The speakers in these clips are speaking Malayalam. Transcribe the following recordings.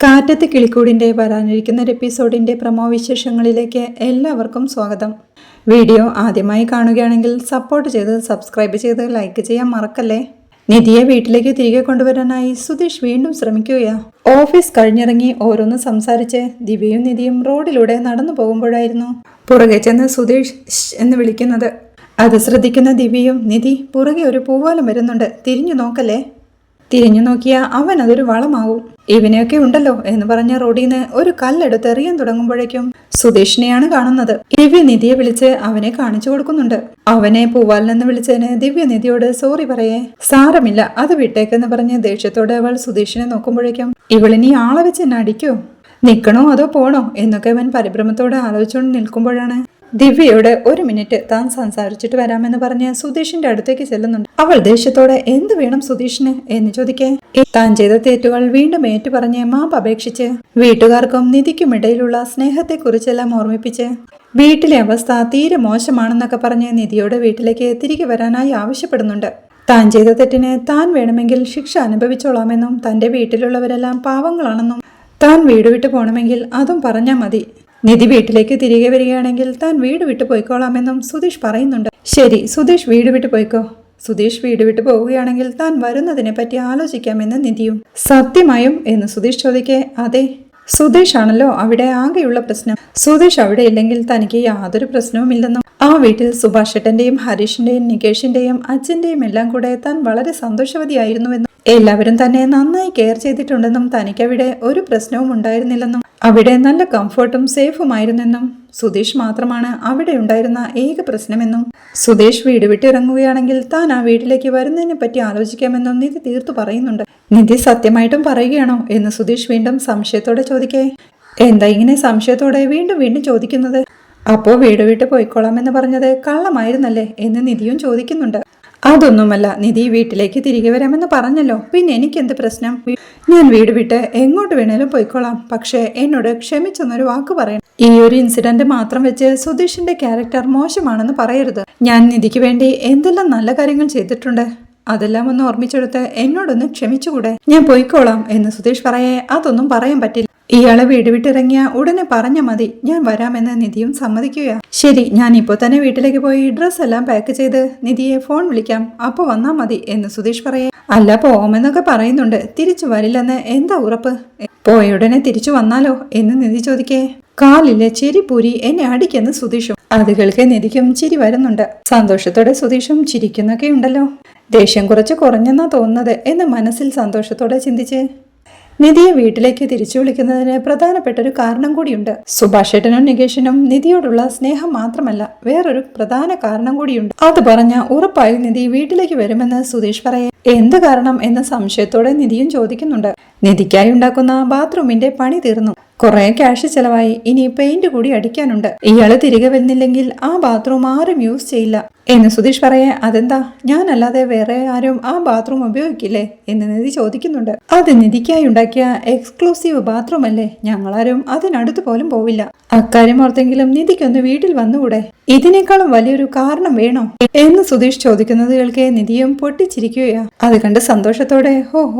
കാറ്റത്ത് കിളിക്കൂടിൻ്റെ വരാനിരിക്കുന്ന ഒരു എപ്പിസോഡിൻ്റെ പ്രമോ വിശേഷങ്ങളിലേക്ക് എല്ലാവർക്കും സ്വാഗതം. വീഡിയോ ആദ്യമായി കാണുകയാണെങ്കിൽ സപ്പോർട്ട് ചെയ്ത് സബ്സ്ക്രൈബ് ചെയ്ത് ലൈക്ക് ചെയ്യാൻ മറക്കല്ലേ. നിധിയെ വീട്ടിലേക്ക് തിരികെ കൊണ്ടുവരാനായി സുധീഷ് വീണ്ടും ശ്രമിക്കുകയാ. ഓഫീസ് കഴിഞ്ഞിറങ്ങി ഓരോന്ന് സംസാരിച്ച് ദിവ്യയും നിധിയും റോഡിലൂടെ നടന്നു പോകുമ്പോഴായിരുന്നു പുറകെ ചെന്ന് സുധീഷ് എന്ന് വിളിക്കുന്നത്. അത് ശ്രദ്ധിക്കുന്ന ദിവ്യയും നിധി പുറകെ ഒരു പൂവാലം വരുന്നുണ്ട്, തിരിഞ്ഞു നോക്കല്ലേ. തിരിഞ്ഞു നോക്കിയ അവൻ അതൊരു വളമാവും. ഇവനെയൊക്കെ ഉണ്ടല്ലോ എന്ന് പറഞ്ഞ റോഡിൽ നിന്ന് ഒരു കല്ലെടുത്ത് എറിയാൻ തുടങ്ങുമ്പോഴേക്കും സുധീഷിനെയാണ് കാണുന്നത്. ദിവ്യ നിധിയെ വിളിച്ച് അവനെ കാണിച്ചു കൊടുക്കുന്നുണ്ട്. അവനെ പൂവാലിനെന്ന് വിളിച്ചതിന് ദിവ്യ നിധിയോട് സോറി പറയേ. സാരമില്ല, അത് വിട്ടേക്കെന്ന് പറഞ്ഞ് ദേഷ്യത്തോടെ അവൾ സുധീഷിനെ നോക്കുമ്പോഴേക്കും ഇവളിനി ആളെ വെച്ച് എന്നെ അടിക്കോ, നിൽക്കണോ അതോ പോണോ എന്നൊക്കെ അവൻ പരിഭ്രമത്തോടെ ആലോചിച്ചുകൊണ്ട് നിൽക്കുമ്പോഴാണ് ദിവ്യയോട് ഒരു മിനിറ്റ് താൻ സംസാരിച്ചിട്ട് വരാമെന്ന് പറഞ്ഞ് സുധീഷിന്റെ അടുത്തേക്ക് ചെല്ലുന്നുണ്ട്. അവൾ ദേഷ്യത്തോടെ എന്ത് വേണം സുധീഷിന് എന്ന് ചോദിക്കേ. താൻ ചെയ്ത തെറ്റുകൾ വീണ്ടും ഏറ്റു പറഞ്ഞ് മാപ്പ് അപേക്ഷിച്ച് വീട്ടുകാർക്കും നിധിക്കും ഇടയിലുള്ള സ്നേഹത്തെക്കുറിച്ചെല്ലാം ഓർമ്മിപ്പിച്ച് വീട്ടിലെ അവസ്ഥ തീരെ മോശമാണെന്നൊക്കെ പറഞ്ഞ് നിധിയോട് വീട്ടിലേക്ക് തിരികെ വരാനായി ആവശ്യപ്പെടുന്നുണ്ട്. താൻ ചെയ്ത തെറ്റിന് താൻ വേണമെങ്കിൽ ശിക്ഷ അനുഭവിച്ചോളാമെന്നും തന്റെ വീട്ടിലുള്ളവരെല്ലാം പാവങ്ങളാണെന്നും താൻ വീട് വിട്ടു പോകണമെങ്കിൽ അതും പറഞ്ഞാൽ മതി. നിധി വീട്ടിലേക്ക് തിരികെ വരികയാണെങ്കിൽ താൻ വീട് വിട്ടു പോയിക്കോളാമെന്നും സുധീഷ് പറയുന്നുണ്ട്. ശരി, സുധീഷ് വീട് വിട്ടു പോയിക്കോ. സുധീഷ് വീട് വിട്ടു പോവുകയാണെങ്കിൽ താൻ വരുന്നതിനെ പറ്റി ആലോചിക്കാമെന്ന് നിധിയും. സത്യമായും എന്ന് സുധീഷ് ചോദിക്കേ. അതെ, സുധീഷ് ആണല്ലോ അവിടെ ആകെയുള്ള പ്രശ്നം. സുധീഷ് അവിടെ ഇല്ലെങ്കിൽ തനിക്ക് യാതൊരു പ്രശ്നവുമില്ലെന്നും ആ വീട്ടിൽ സുഭാഷേട്ടന്റെയും ഹരീഷിന്റെയും നികേഷിന്റെയും അച്ഛന്റെയും എല്ലാം കൂടെ താൻ വളരെ സന്തോഷവതിയായിരുന്നുവെന്നും എല്ലാവരും തന്നെ നന്നായി കെയർ ചെയ്തിട്ടുണ്ടെന്നും തനിക്കവിടെ ഒരു പ്രശ്നവും ഉണ്ടായിരുന്നില്ലെന്നും അവിടെ നല്ല കംഫർട്ടും സേഫുമായിരുന്നെന്നും സുധീഷ് മാത്രമാണ് അവിടെ ഉണ്ടായിരുന്ന ഏക പ്രശ്നമെന്നും സുധീഷ് വീട് വിട്ടിറങ്ങുകയാണെങ്കിൽ താൻ ആ വീട്ടിലേക്ക് വരുന്നതിനെ പറ്റി ആലോചിക്കാമെന്നും നിധി തീർത്തു പറയുന്നുണ്ട്. നിധി സത്യമായിട്ടും പറയുകയാണോ എന്ന് സുധീഷ് വീണ്ടും സംശയത്തോടെ ചോദിക്കേ. എന്താ ഇങ്ങനെ സംശയത്തോടെ വീണ്ടും വീണ്ടും ചോദിക്കുന്നത്? അപ്പോ വീട് വിട്ട് പോയിക്കോളാമെന്ന് പറഞ്ഞത് കള്ളമായിരുന്നല്ലേ എന്ന് നിധിയും ചോദിക്കുന്നുണ്ട്. അതൊന്നുമല്ല, നിധി വീട്ടിലേക്ക് തിരികെ വരാമെന്ന് പറഞ്ഞല്ലോ, പിന്നെ എനിക്കെന്ത് പ്രശ്നം? ഞാൻ വീട് വിട്ട് എങ്ങോട്ട് വേണേലും പോയിക്കോളാം, പക്ഷേ എന്നോട് ക്ഷമിച്ചെന്നൊരു വാക്ക് പറയണം. ഈ ഒരു ഇൻസിഡന്റ് മാത്രം വെച്ച് സുധീഷിന്റെ ക്യാരക്ടർ മോശമാണെന്ന് പറയരുത്. ഞാൻ നിധിക്ക് വേണ്ടി എന്തെല്ലാം നല്ല കാര്യങ്ങൾ ചെയ്തിട്ടുണ്ട്, അതെല്ലാം ഒന്ന് ഓർമ്മിച്ചെടുത്ത് എന്നോടൊന്ന് ക്ഷമിച്ചുകൂടെ? ഞാൻ പോയിക്കോളാം എന്ന് സുധീഷ് പറയേ. അതൊന്നും പറയാൻ പറ്റില്ല. ഇയാളെ വീട് വിട്ടിറങ്ങിയ ഉടനെ പറഞ്ഞ മതി, ഞാൻ വരാമെന്ന് നിധിയും സമ്മതിക്കുക. ശരി, ഞാൻ ഇപ്പോൾ തന്നെ വീട്ടിലേക്ക് പോയി ഡ്രസ്സ് എല്ലാം പാക്ക് ചെയ്ത് നിധിയെ ഫോൺ വിളിക്കാം, അപ്പൊ വന്നാ മതി എന്ന് സുധീഷ് പറയേ. അല്ല, പോവാമെന്നൊക്കെ പറയുന്നുണ്ട്, തിരിച്ചു വരില്ലെന്ന് എന്താ ഉറപ്പ്? പോയ ഉടനെ തിരിച്ചു വന്നാലോ എന്ന് നിധി ചോദിക്കേ. കാലിലെ ചെരിപ്പൂരി എന്നെ അടിക്കെന്ന് സുധീഷും. അത് കേൾക്കെ നിധിക്കും ചിരി വരുന്നുണ്ട്. സന്തോഷത്തോടെ സുധീഷും ചിരിക്കുന്നൊക്കെ ഉണ്ടല്ലോ. ദേഷ്യം കുറച്ച് കുറഞ്ഞെന്നാ തോന്നുന്നത് എന്ന് മനസ്സിൽ സന്തോഷത്തോടെ ചിന്തിച്ച് നിധിയെ വീട്ടിലേക്ക് തിരിച്ചു വിളിക്കുന്നതിന് പ്രധാനപ്പെട്ട ഒരു കാരണം കൂടിയുണ്ട്. സുഭാഷേട്ടനും നികേഷിനും നിധിയോടുള്ള സ്നേഹം മാത്രമല്ല, വേറൊരു പ്രധാന കാരണം കൂടിയുണ്ട്. അത് പറഞ്ഞ ഉറപ്പായും നിധി വീട്ടിലേക്ക് വരുമെന്ന് സുധീഷ് പറയേ. എന്ത് കാരണം എന്ന സംശയത്തോടെ നിധിയും ചോദിക്കുന്നുണ്ട്. നിധിക്കായി ഉണ്ടാക്കുന്ന ബാത്റൂമിന്റെ പണി തീർന്നു, കുറെ ക്യാഷ് ചെലവായി, ഇനി പെയിന്റ് കൂടി അടിക്കാനുണ്ട്. ഇയാള് തിരികെ വരുന്നില്ലെങ്കിൽ ആ ബാത്റൂം ആരും യൂസ് ചെയ്യില്ല എന്ന് സുധീഷ് പറയേ. അതെന്താ, ഞാനല്ലാതെ വേറെ ആരും ആ ബാത്റൂം ഉപയോഗിക്കില്ലേ എന്ന് നിധി ചോദിക്കുന്നുണ്ട്. അത് നിധിക്കായി ഉണ്ടാക്കിയ എക്സ്ക്ലൂസീവ് ബാത്റൂം അല്ലേ, ഞങ്ങളാരും അതിനടുത്ത് പോലും പോവില്ല. അക്കാര്യം ഓർത്തെങ്കിലും നിധിക്കൊന്ന് വീട്ടിൽ വന്നുകൂടെ? ഇതിനേക്കാളും വലിയൊരു കാരണം വേണോ എന്ന് സുധീഷ് ചോദിക്കുന്നത് കേൾക്കെ നിധിയും പൊട്ടിച്ചിരിക്കുകയാ. അത് കണ്ട് സന്തോഷത്തോടെ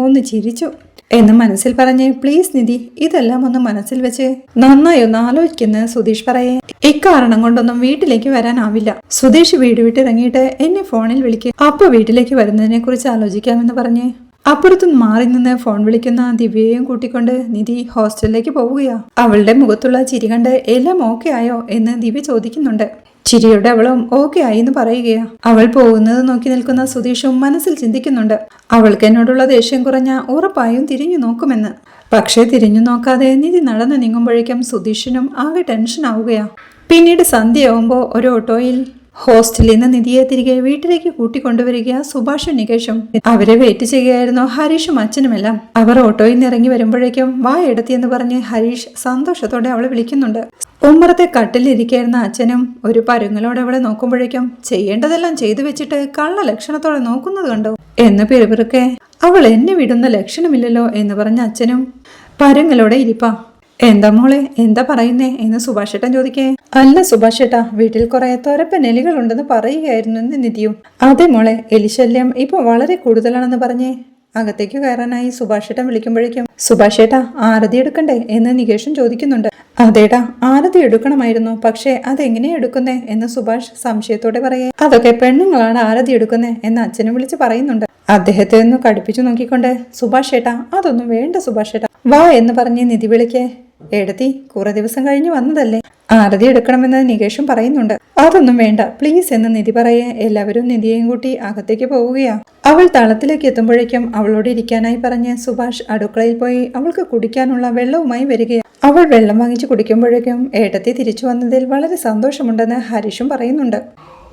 ഒന്ന് ചിരിച്ചു എന്ന് മനസ്സിൽ പറഞ്ഞ് പ്ലീസ് നിധി, ഇതെല്ലാം ഒന്ന് മനസ്സിൽ വെച്ച് നന്നായി ഒന്ന് ആലോചിക്കുന്ന സുധീഷ് പറയേ. ഇക്കാരണം കൊണ്ടൊന്നും വീട്ടിലേക്ക് വരാനാവില്ല. സുധീഷ് വീട് വിട്ടിറങ്ങിയിട്ട് എന്നെ ഫോണിൽ വിളിക്കുക, അപ്പൊ വീട്ടിലേക്ക് വരുന്നതിനെ കുറിച്ച് ആലോചിക്കാമെന്ന് പറഞ്ഞ് അപ്പുറത്തുനിന്ന് മാറി നിന്ന് ഫോൺ വിളിക്കുന്ന ദിവ്യയെയും കൂട്ടിക്കൊണ്ട് നിധി ഹോസ്റ്റലിലേക്ക് പോവുകയാ. അവളുടെ മുഖത്തുള്ള ചിരി കണ്ട് എല്ലാം ഓക്കെ ആയോ എന്ന് ദിവ്യ ചോദിക്കുന്നുണ്ട്. ചിരിയുടെ അവളും ഓക്കെ ആയി എന്ന് പറയുകയാ. അവൾ പോകുന്നത് നോക്കി നിൽക്കുന്ന സുധീഷും മനസ്സിൽ ചിന്തിക്കുന്നുണ്ട്, അവൾക്ക് എന്നോടുള്ള ദേഷ്യം കുറഞ്ഞ ഉറപ്പായും തിരിഞ്ഞു നോക്കുമെന്ന്. പക്ഷേ തിരിഞ്ഞു നോക്കാതെ നിധി നടന്നു നീങ്ങുമ്പോഴേക്കും സുധീഷിനും ആകെ ടെൻഷൻ ആവുകയാ. പിന്നീട് സന്ധ്യയാവുമ്പോൾ ഒരു ഓട്ടോയിൽ ഹോസ്റ്റലിൽ നിന്ന് നിധിയെ തിരികെ വീട്ടിലേക്ക് കൂട്ടിക്കൊണ്ടുവരിക സുഭാഷും നികേഷും. അവരെ വെയിറ്റ് ചെയ്യുകയായിരുന്നു ഹരീഷും അച്ഛനുമെല്ലാം. അവർ ഓട്ടോയിൽ നിന്ന് ഇറങ്ങി വരുമ്പോഴേക്കും വായെടുത്തിയെന്ന് പറഞ്ഞ് ഹരീഷ് സന്തോഷത്തോടെ അവളെ വിളിക്കുന്നുണ്ട്. ഉമ്മറത്തെ കട്ടിലിരിക്കായിരുന്ന അച്ഛനും ഒരു പരുങ്ങലോടെ അവളെ നോക്കുമ്പോഴേക്കും ചെയ്യേണ്ടതെല്ലാം ചെയ്തു വെച്ചിട്ട് കള്ള ലക്ഷണത്തോടെ നോക്കുന്നത് കണ്ടോ എന്ന് പിറുപിറുക്കെ. അവൾ എന്നെ വിടുന്ന ലക്ഷണമില്ലല്ലോ എന്ന് പറഞ്ഞ അച്ഛനും പരുങ്ങലോടെ ഇരിപ്പാ. എന്താ മോളെ, എന്താ പറയുന്നേ എന്ന് സുഭാഷേട്ടൻ ചോദിക്കേ. അല്ല സുഭാഷേട്ടാ, വീട്ടിൽ കുറെ തൊരപ്പൻ എലികളുണ്ടെന്ന് പറയുകയായിരുന്നു എന്ന് നിധിയും. അതെ മോളെ, എലിശല്യം ഇപ്പൊ വളരെ കൂടുതലാണെന്ന് പറഞ്ഞേ അകത്തേക്ക് കയറാനായി സുഭാഷേട്ടൻ വിളിക്കുമ്പോഴേക്കും സുഭാഷേട്ടാ ആരതി എടുക്കണ്ടേ എന്ന് നികേഷും ചോദിക്കുന്നുണ്ട്. അതേടാ ആരതി എടുക്കണമായിരുന്നു, പക്ഷേ അതെങ്ങനെയാ എടുക്കുന്നേ എന്ന് സുഭാഷ് സംശയത്തോടെ പറയേ. അതൊക്കെ പെണ്ണുങ്ങളാണ് ആരതി എടുക്കുന്നേ എന്ന് അച്ഛനും വിളിച്ച് പറയുന്നുണ്ട്. അദ്ദേഹത്തെ ഒന്ന് കടുപ്പിച്ചു നോക്കിക്കൊണ്ട് സുഭാഷേട്ടാ അതൊന്നും വേണ്ട സുഭാഷേട്ടാ വാ എന്ന് പറഞ്ഞ് നിധി വിളിക്കേ. എടത്തി കുറെ ദിവസം കഴിഞ്ഞ് വന്നതല്ലേ, ആരതി എടുക്കണമെന്ന് നികേഷും പറയുന്നുണ്ട്. അതൊന്നും വേണ്ട പ്ലീസ് എന്ന് നിധി പറയേ. എല്ലാവരും നിധിയെയും കൂട്ടി അകത്തേക്ക് പോവുകയാ. അവൾ തളത്തിലേക്ക് എത്തുമ്പോഴേക്കും അവളോട് ഇരിക്കാനായി പറഞ്ഞ് സുഭാഷ് അടുക്കളയിൽ പോയി അവൾക്ക് കുടിക്കാനുള്ള വെള്ളവുമായി വരികയാണ്. അവൾ വെള്ളം വാങ്ങിച്ചു കുടിക്കുമ്പോഴേക്കും ഏട്ടത്തി തിരിച്ചു വന്നതിൽ വളരെ സന്തോഷമുണ്ടെന്ന് ഹരീഷും പറയുന്നുണ്ട്.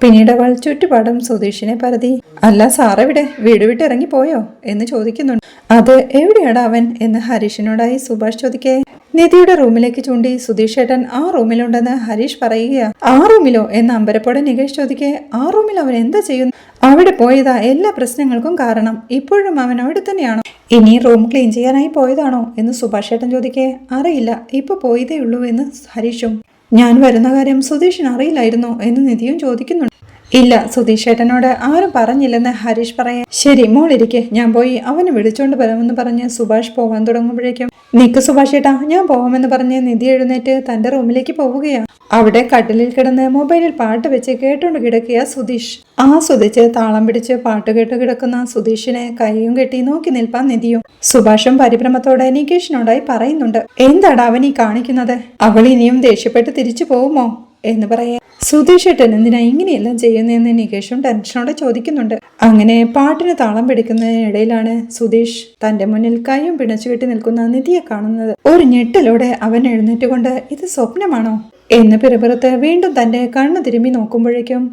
പിന്നീട് അവൾ ചുറ്റുപാടും സുധീഷിനെ പരതി. അല്ല സാറെവിടെ, വീട് വിട്ട് ഇറങ്ങിപ്പോയോ എന്ന് ചോദിക്കുന്നുണ്ട്. അത് എവിടെയാണ് അവൻ എന്ന് ഹരീഷിനോടായി സുഭാഷ് ചോദിക്കേ. നിധിയുടെ റൂമിലേക്ക് ചൂണ്ടി സുധീഷ് ഏട്ടൻ ആ റൂമിലുണ്ടെന്ന് ഹരീഷ് പറയുകയാ. ആ റൂമിലോ എന്ന് അമ്പരപ്പോടെ നികേഷ് ചോദിക്കേ. ആ റൂമിൽ അവൻ എന്താ ചെയ്യുന്നു? അവിടെ പോയതാ എല്ലാ പ്രശ്നങ്ങൾക്കും കാരണം. ഇപ്പോഴും അവൻ അവിടെ തന്നെയാണോ? ഇനി റൂം ക്ലീൻ ചെയ്യാനായി പോയതാണോ എന്ന് സുഭാഷ് ഏട്ടൻ ചോദിക്കേ. അറിയില്ല, ഇപ്പൊ പോയതേ ഉള്ളൂ എന്ന് ഹരീഷും. ഞാൻ വരുന്ന കാര്യം സുധീഷിന് അറിയില്ലായിരുന്നോ എന്ന് നിധിയും ചോദിക്കുന്നുണ്ട്. ഇല്ല, സുധീഷ് ഏട്ടനോട് ആരും പറഞ്ഞില്ലെന്ന് ഹരീഷ് പറയാം. ശരി മോളിരിക്കെ, ഞാൻ പോയി അവനെ വിളിച്ചോണ്ട് വരാമെന്ന് പറഞ്ഞ് സുഭാഷ് പോവാൻ തുടങ്ങുമ്പോഴേക്കും നിക്ക് സുഭാഷ് ഏട്ടാ ഞാൻ പോവാമെന്ന് പറഞ്ഞ് നിധി എഴുന്നേറ്റ് തന്റെ റൂമിലേക്ക് പോവുകയാണ്. അവിടെ കട്ടിലിൽ കിടന്ന് മൊബൈലിൽ പാട്ട് വെച്ച് കേട്ടോണ്ട് കിടക്കുക സുധീഷ്. ആസ്വദിച്ച് താളം പിടിച്ച് പാട്ട് കേട്ട് കിടക്കുന്ന സുധീഷിനെ കൈയും കെട്ടി നോക്കി നിൽപ്പാൻ നിധിയും. സുഭാഷും പരിഭ്രമത്തോടെ നികേഷിനോടായി പറയുന്നുണ്ട്. എന്താടാ അവൻ ഈ കാണിക്കുന്നത്? അവൾ ഇനിയും ദേഷ്യപ്പെട്ട് തിരിച്ചു പോകുമോ എന്ന് പറയാ. സുധീഷ് ഏട്ടൻ എന്തിനാ ഇങ്ങനെയെല്ലാം ചെയ്യുന്നതെന്ന് നികേഷും ടെൻഷനോടെ ചോദിക്കുന്നുണ്ട്. അങ്ങനെ പാട്ടിന് താളം പിടിക്കുന്നതിനിടയിലാണ് സുധീഷ് തന്റെ മുന്നിൽ കൈയും പിണച്ചു കെട്ടി നിൽക്കുന്ന നിധിയെ കാണുന്നത്. ഒരു ഞെട്ടലോടെ അവൻ എഴുന്നേറ്റുകൊണ്ട് ഇത് സ്വപ്നമാണോ എന്ന് പിറപിറത്ത് വീണ്ടും തന്റെ കണ്ണു തിരുമ്മി നോക്കുമ്പോഴേക്കും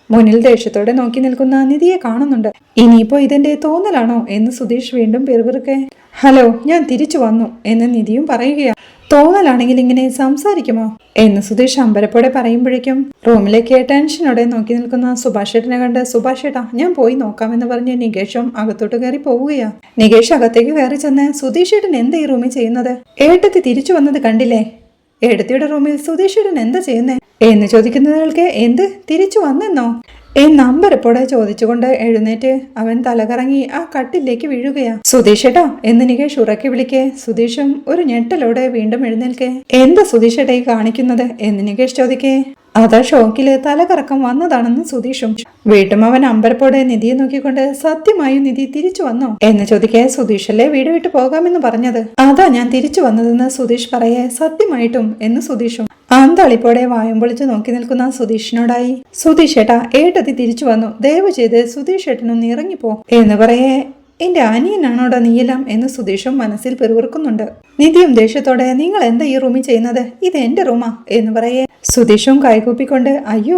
മുന്നിൽ ദേഷ്യത്തോടെ നോക്കി നിൽക്കുന്ന നിധിയെ കാണുന്നുണ്ട്. ഇനിയിപ്പോ ഇതെന്റെ തോന്നലാണോ എന്ന് സുധീഷ് വീണ്ടും പിറപിറക്കെ. ഹലോ, ഞാൻ തിരിച്ചു വന്നു എന്ന് നിധിയും പറയുകയാണ്. തോന്നലാണെങ്കിൽ ഇങ്ങനെ സംസാരിക്കുമോ എന്ന് സുധീഷ് അമ്പരപ്പോടെ പറയുമ്പോഴേക്കും റൂമിലേക്ക് ടെൻഷനോടെ നോക്കി നിൽക്കുന്ന സുഭാഷേട്ടനെ കണ്ട് സുഭാഷേട്ടാ ഞാൻ പോയി നോക്കാമെന്ന് പറഞ്ഞ് നികേഷും അകത്തോട്ട് കയറി പോവുകയാ. നികേഷ് അകത്തേക്ക് കയറി ചെന്ന് സുധീഷേട്ടൻ എന്താ ഈ റൂമിൽ ചെയ്യുന്നത്? ഏട്ടത്തി തിരിച്ചു വന്നത് കണ്ടില്ലേ? ഏടത്തിയുടെ റൂമിൽ സുധീഷേട്ടൻ എന്താ ചെയ്യുന്നേ എന്ന് ചോദിക്കുന്നതിലേക്ക് എന്ത് തിരിച്ചു വന്നെന്നോ എന്നമ്പരപ്പോടെ ചോദിച്ചുകൊണ്ട് എഴുന്നേറ്റ് അവൻ തലകറങ്ങി ആ കട്ടിലേക്ക് വീഴുകയാ. സുധീഷേട്ടാ എന്ന് നികേഷ് ഉറക്കി വിളിക്കേ. സുധീഷും ഒരു ഞെട്ടലോടെ വീണ്ടും എഴുന്നേൽക്കേ. എന്താ സുധീഷേട്ടാ ഈ കാണിക്കുന്നത് എന്ന് നികേഷ് ചോദിക്കേ. അതാ ഷോക്കില് തലകറക്കം വന്നതാണെന്ന് സുധീഷും. വീട്ടും അവൻ അമ്പരപ്പോടെ നിധിയെ നോക്കിക്കൊണ്ട് സത്യമായും നിധി തിരിച്ചു വന്നോ എന്ന് ചോദിക്കേ. സുധീഷല്ലേ വീട് വിട്ടു പോകാമെന്ന് പറഞ്ഞത്, അതാ ഞാൻ തിരിച്ചു വന്നതെന്ന് സുധീഷ് പറയേ. സത്യമായിട്ടും എന്ന് സുധീഷും. അന്തളിപ്പോടെ വായും പൊളിച്ച് നോക്കി നിൽക്കുന്ന സുധീഷിനോടായി സുധീഷ് ഏട്ടാ ഏട്ടത്തി തിരിച്ചു വന്നു, ദയവ് ചെയ്ത് സുധീഷ് ഏട്ടനൊന്ന് ഇറങ്ങിപ്പോ എന്ന് പറയേ. എന്റെ അനിയനാണോടാ നീയെല്ലാം എന്ന് സുധീഷും മനസ്സിൽ പെറുവിറുക്കുന്നുണ്ട്. നിധിയും ദേഷ്യത്തോടെ നിങ്ങൾ എന്താ ഈ റൂമിൽ ചെയ്യുന്നത്? ഇത് എന്റെ റൂമാ എന്ന് പറയേ. സുധീഷും കൈകൂപ്പിക്കൊണ്ട് അയ്യോ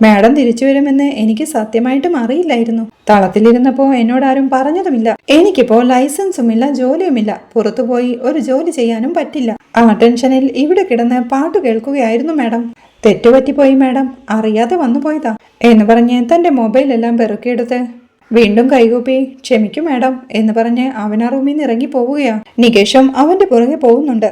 മാഡം തിരിച്ചു വരുമെന്ന് എനിക്ക് സത്യമായിട്ടും അറിയില്ലായിരുന്നു. തളത്തിലിരുന്നപ്പോ എന്നോടാരും പറഞ്ഞതുമില്ല. എനിക്കിപ്പോ ലൈസൻസുമില്ല, ജോലിയുമില്ല, പുറത്തുപോയി ഒരു ജോലി ചെയ്യാനും പറ്റില്ല. ആ ടെൻഷനിൽ ഇവിടെ കിടന്ന് പാട്ട് കേൾക്കുകയായിരുന്നു മാഡം. തെറ്റുപറ്റിപ്പോയി മാഡം, അറിയാതെ വന്നു പോയതാ എന്ന് പറഞ്ഞ് തന്റെ മൊബൈലെല്ലാം പെറുക്കിയെടുത്ത് വീണ്ടും കൈകൂപ്പി ക്ഷമിക്കും മാഡം എന്ന് പറഞ്ഞ് അവൻ ആ റൂമിൽ നിന്ന് ഇറങ്ങി പോവുകയാ. നികേഷും അവന്റെ പുറകെ പോകുന്നുണ്ട്.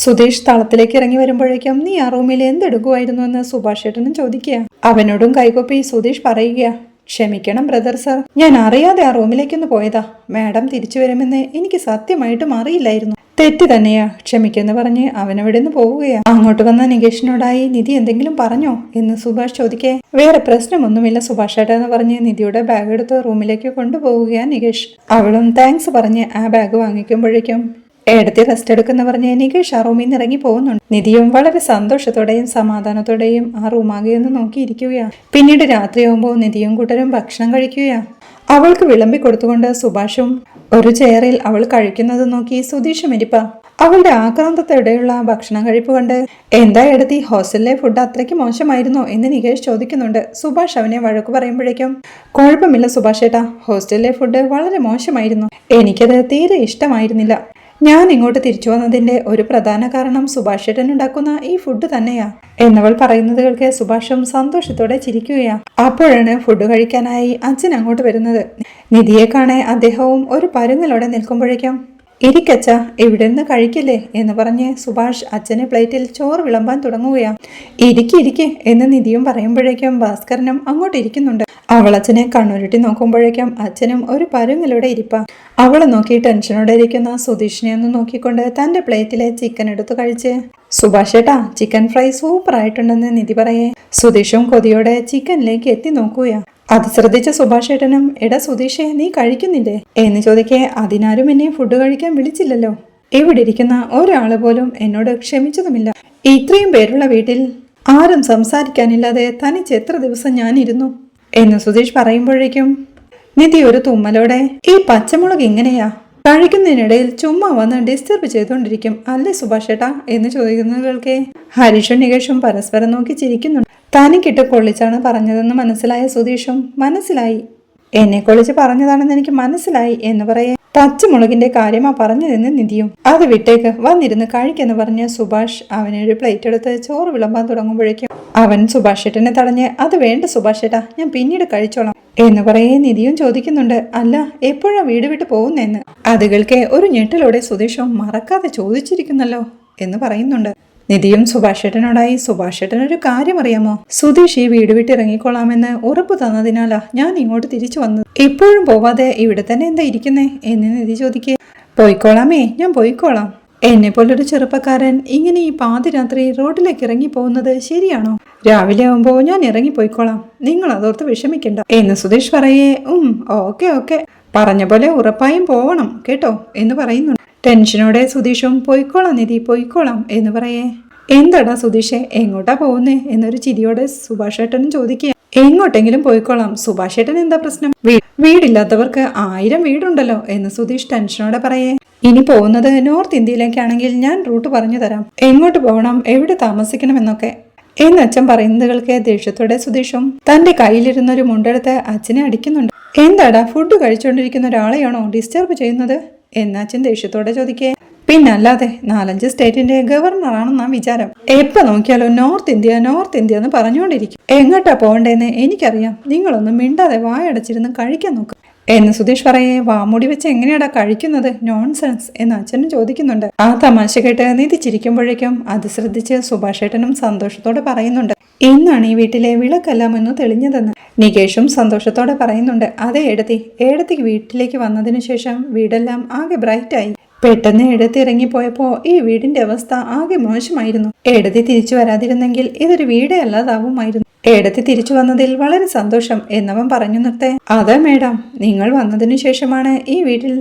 സുധീഷ് തളത്തിലേക്ക് ഇറങ്ങി വരുമ്പോഴേക്കും നീ ആ റൂമിൽ എന്തെടുക്കുമായിരുന്നു എന്ന് സുഭാഷ് ഏട്ടനും ചോദിക്കുക. അവനോടും കൈകൂപ്പി സുധീഷ് പറയുക ക്ഷമിക്കണം ബ്രദർ സർ, ഞാൻ അറിയാതെ ആ റൂമിലേക്കൊന്ന് പോയതാ. മാഡം തിരിച്ചു വരുമെന്ന് എനിക്ക് സത്യമായിട്ടും അറിയില്ലായിരുന്നു. തെറ്റ് തന്നെയാ, ക്ഷമിക്കെന്ന് പറഞ്ഞ് അവനവിടെ നിന്ന് പോവുകയാ. അങ്ങോട്ട് വന്ന നികേഷിനോടായി നിധി എന്തെങ്കിലും പറഞ്ഞോ എന്ന് സുഭാഷ് ചോദിക്കേ. വേറെ പ്രശ്നമൊന്നുമില്ല സുഭാഷ് ഏട്ടാ എന്ന് പറഞ്ഞ് നിധിയുടെ ബാഗ് എടുത്ത് റൂമിലേക്ക് കൊണ്ടുപോവുകയാ നികേഷ്. അവളും താങ്ക്സ് പറഞ്ഞ് ആ ബാഗ് വാങ്ങിക്കുമ്പോഴേക്കും ഏടത്തി റെസ്റ്റ് എടുക്കുന്ന പറഞ്ഞ് നികേഷ് ആ റൂമിൽ നിന്ന് ഇറങ്ങി പോകുന്നുണ്ട്. നിധിയും വളരെ സന്തോഷത്തോടെയും സമാധാനത്തോടെയും ആ റൂമാകെ ഒന്ന് നോക്കിയിരിക്കുകയാണ്. പിന്നീട് രാത്രിയാകുമ്പോൾ നിധിയും കൂട്ടരും ഭക്ഷണം കഴിക്കുകയാണ്. അവൾക്ക് വിളമ്പി കൊടുത്തുകൊണ്ട് സുഭാഷും ഒരു ചെയറിൽ അവൾ കഴിക്കുന്നത് നോക്കി സുധീഷും ഇരിപ്പ. അവളുടെ ആക്രാന്തത്തോടെയുള്ള ഭക്ഷണം കഴിപ്പ് കണ്ട് എന്താ എടുത്തി ഹോസ്റ്റലിലെ ഫുഡ് അത്രയ്ക്ക് മോശമായിരുന്നോ എന്ന് നികേഷ് ചോദിക്കുന്നുണ്ട്. സുഭാഷ് അവനെ വഴക്കു പറയുമ്പോഴേക്കും കുഴപ്പമില്ല സുഭാഷ് ഏട്ടാ, ഹോസ്റ്റലിലെ ഫുഡ് വളരെ മോശമായിരുന്നു, എനിക്കത് തീരെ ഇഷ്ടമായിരുന്നില്ല. ഞാൻ ഇങ്ങോട്ട് തിരിച്ചു വന്നതിന്റെ ഒരു പ്രധാന കാരണം സുഭാഷ് ഏട്ടൻ ഉണ്ടാക്കുന്ന ഈ ഫുഡ് തന്നെയാ എന്നവൾ പറയുന്നത് കേൾക്കെ സുഭാഷും സന്തോഷത്തോടെ ചിരിക്കുകയാ. അപ്പോഴാണ് ഫുഡ് കഴിക്കാനായി അച്ഛൻ അങ്ങോട്ട് വരുന്നത്. നിധിയെ കാണെ അദ്ദേഹവും ഒരു പരുങ്ങലോടെ നിൽക്കുമ്പോഴേക്കും ഇരിക്കച്ച, ഇവിടെ നിന്ന് കഴിക്കില്ലേ എന്ന് പറഞ്ഞ് സുഭാഷ് അച്ഛനെ പ്ലേറ്റിൽ ചോറ് വിളമ്പാൻ തുടങ്ങുകയാ. ഇരിക്കെ എന്ന് നിധിയും പറയുമ്പോഴേക്കും ഭാസ്കരനും അങ്ങോട്ട് ഇരിക്കുന്നുണ്ട്. അവളച്ഛനെ കണ്ണുരുട്ടി നോക്കുമ്പോഴേക്കും അച്ഛനും ഒരു പരുങ്ങലോടെ ഇരിപ്പാ. അവളെ നോക്കി ടെൻഷനോടെ ഇരിക്കുന്ന സുധീഷിനെ ഒന്ന് നോക്കിക്കൊണ്ട് തന്റെ പ്ലേറ്റിലെ ചിക്കൻ എടുത്തു കഴിച്ച്, സുഭാഷ് ഏട്ടാ, ചിക്കൻ ഫ്രൈ സൂപ്പർ ആയിട്ടുണ്ടെന്ന് നിധി പറയേ. സുധീഷും കൊതിയോടെ ചിക്കനിലേക്ക് എത്തി നോക്കുകയാ. അത് ശ്രദ്ധിച്ച സുഭാഷ് ഏട്ടനും, എടാ സുധീഷേ, നീ കഴിക്കുന്നില്ലേ എന്ന് ചോദിക്കേ, അതിനാരും എന്നെ ഫുഡ് കഴിക്കാൻ വിളിച്ചില്ലല്ലോ. ഇവിടെ ഇരിക്കുന്ന ഒരാള് പോലും എന്നോട് ക്ഷമിച്ചതുമില്ല. ഇത്രയും പേരുള്ള വീട്ടിൽ ആരും സംസാരിക്കാനില്ലാതെ തനിച്ച് എത്ര ദിവസം ഞാനിരുന്നു എന്ന് സുധീഷ് പറയുമ്പോഴേക്കും നിധി ഒരു തുമ്മലോടെ, ഈ പച്ചമുളക് ഇങ്ങനെയാ കഴിക്കുന്നതിനിടയിൽ ചുമ്മാ വന്ന് ഡിസ്റ്റർബ് ചെയ്തുകൊണ്ടിരിക്കും അല്ലേ സുഭാഷ് ഏട്ടാ എന്ന് ചോദിക്കുന്നവർക്ക് ഹരീഷും നികേഷും പരസ്പരം നോക്കി ചിരിക്കുന്നുണ്ട്. തനിക്കിട്ട് കൊള്ളിച്ചാണ് പറഞ്ഞതെന്ന് മനസ്സിലായ സുധീഷും, മനസ്സിലായി, എന്നെ കൊള്ളിച്ച് പറഞ്ഞതാണെന്ന് എനിക്ക് മനസ്സിലായി എന്ന് പറയേ. പച്ചമുളകിന്റെ കാര്യമാ പറഞ്ഞതെന്ന് നിധിയും. അത് വിട്ടേക്ക്, വന്നിരുന്ന് കഴിക്കെന്ന് പറഞ്ഞ് സുഭാഷ് അവനൊരു പ്ലേറ്റ് എടുത്ത് ചോറ് വിളമ്പാൻ തുടങ്ങുമ്പോഴേക്കും അവൻ സുഭാഷ് ഏട്ടനെ തടഞ്ഞ്, അത് വേണ്ട സുഭാഷ് ഏട്ടാ, ഞാൻ പിന്നീട് കഴിച്ചോളാം എന്ന് പറയേ. നിധിയും ചോദിക്കുന്നുണ്ട്, അല്ല എപ്പോഴാ വീട് വിട്ട് പോകുന്നെന്ന്. അതുകൾക്ക് ഒരു ഞെട്ടലോടെ സുധീഷും മറക്കാതെ ചോദിച്ചിരിക്കുന്നല്ലോ എന്ന് പറയുന്നുണ്ട്. നിധിയും സുഭാഷ് ഏട്ടനോടായി, സുഭാഷ് ഏട്ടനൊരു കാര്യം അറിയാമോ, സുധീഷ് ഈ വീട് വിട്ട് ഇറങ്ങിക്കൊള്ളാമെന്ന് ഉറപ്പ് തന്നതിനാലാ ഞാൻ ഇങ്ങോട്ട് തിരിച്ചു വന്നത്. ഇപ്പോഴും പോവാതെ ഇവിടെ തന്നെ എന്താ ഇരിക്കുന്നേ എന്ന് നിധി ചോദിക്കേ. പോയിക്കോളാമേ, ഞാൻ പോയിക്കോളാം. എന്നെ പോലൊരു ചെറുപ്പക്കാരൻ ഇങ്ങനെ ഈ പാതിരാത്രി റോഡിലേക്ക് ഇറങ്ങി പോകുന്നത് ശരിയാണോ? രാവിലെ ആവുമ്പോ ഞാൻ ഇറങ്ങിപ്പോയിക്കോളാം, നിങ്ങൾ അതോർത്ത് വിഷമിക്കണ്ട എന്ന് സുധീഷ് പറയേ. ഓക്കെ പറഞ്ഞ പോലെ ഉറപ്പായും പോവണം കേട്ടോ എന്ന് പറയുന്നുണ്ട്. ടെൻഷനോടെ സുധീഷും, പോയിക്കോളാം നിധി, പോയിക്കോളാം എന്ന് പറയേ. എന്താടാ സുധീഷെ, എങ്ങോട്ടാ പോകുന്നേ എന്നൊരു ചിരിയോടെ സുഭാഷ് ഏട്ടനും ചോദിക്കുക. എങ്ങോട്ടെങ്കിലും പോയിക്കോളാം, സുഭാഷ് ഏട്ടൻ എന്താ പ്രശ്നം? വീടില്ലാത്തവർക്ക് 1000 വീടുണ്ടല്ലോ എന്ന് സുധീഷ് ടെൻഷനോടെ പറയേ. ഇനി പോകുന്നത് നോർത്ത് ഇന്ത്യയിലേക്കാണെങ്കിൽ ഞാൻ റൂട്ട് പറഞ്ഞു തരാം, എങ്ങോട്ട് പോകണം, എവിടെ താമസിക്കണമെന്നൊക്കെ എന്ന് അച്ഛൻ പറയുന്നതുകൾക്ക് ദേഷ്യത്തോടെ സുധീഷും തന്റെ കയ്യിലിരുന്നൊരു മുണ്ടെടുത്ത് അച്ഛനെ അടിക്കുന്നുണ്ട്. എന്താടാ, ഫുഡ് കഴിച്ചുകൊണ്ടിരിക്കുന്ന ഒരാളെയാണോ ഡിസ്റ്റർബ് ചെയ്യുന്നത് എന്ന് അച്ഛൻ ദേഷ്യത്തോടെ ചോദിക്കേ. പിന്നല്ലാതെ 4-5 സ്റ്റേറ്റിന്റെ ഗവർണറാണെന്നാ വിചാരം. എപ്പോ നോക്കിയാലും നോർത്ത് ഇന്ത്യ എന്ന് പറഞ്ഞുകൊണ്ടിരിക്കും. എങ്ങോട്ടാ പോകണ്ടേന്ന് എനിക്കറിയാം, നിങ്ങളൊന്നും മിണ്ടാതെ വായടച്ചിരുന്ന് കഴിക്കാൻ നോക്കും എന്ന് സുധീഷ് പറയേ. വാമൂടി വെച്ച് എങ്ങനെയാടാ കഴിക്കുന്നത്, നോൺസെൻസ് എന്ന് അച്ഛനും ചോദിക്കുന്നുണ്ട്. ആ തമാശ കേട്ട് നിധി ചിരിക്കുമ്പോഴേക്കും അത് ശ്രദ്ധിച്ച് സുഭാഷ് ഏട്ടനും സന്തോഷത്തോടെ പറയുന്നുണ്ട്, ഇന്നാണ് ഈ വീട്ടിലെ വിളക്കെല്ലാം ഒന്ന് തെളിഞ്ഞതെന്ന്. നികേഷും സന്തോഷത്തോടെ പറയുന്നുണ്ട്, അതെ ഏടത്തിക്ക് വീട്ടിലേക്ക് വന്നതിനു ശേഷം വീടെല്ലാം ആകെ ബ്രൈറ്റായി. പെട്ടെന്ന് ഏടത്തി ഇറങ്ങിപ്പോയപ്പോ ഈ വീടിന്റെ അവസ്ഥ ആകെ മോശമായിരുന്നു. ഏടത്തി തിരിച്ചു വരാതിരുന്നെങ്കിൽ ഇതൊരു വീടേ അല്ലാതാവുമായിരുന്നു. ഏടത്തി തിരിച്ചു വന്നതിൽ വളരെ സന്തോഷം എന്നവൻ പറഞ്ഞു നിർത്തേ. അതെ മേഡം, നിങ്ങൾ വന്നതിനു ശേഷമാണ് ഈ വീട്ടിൽ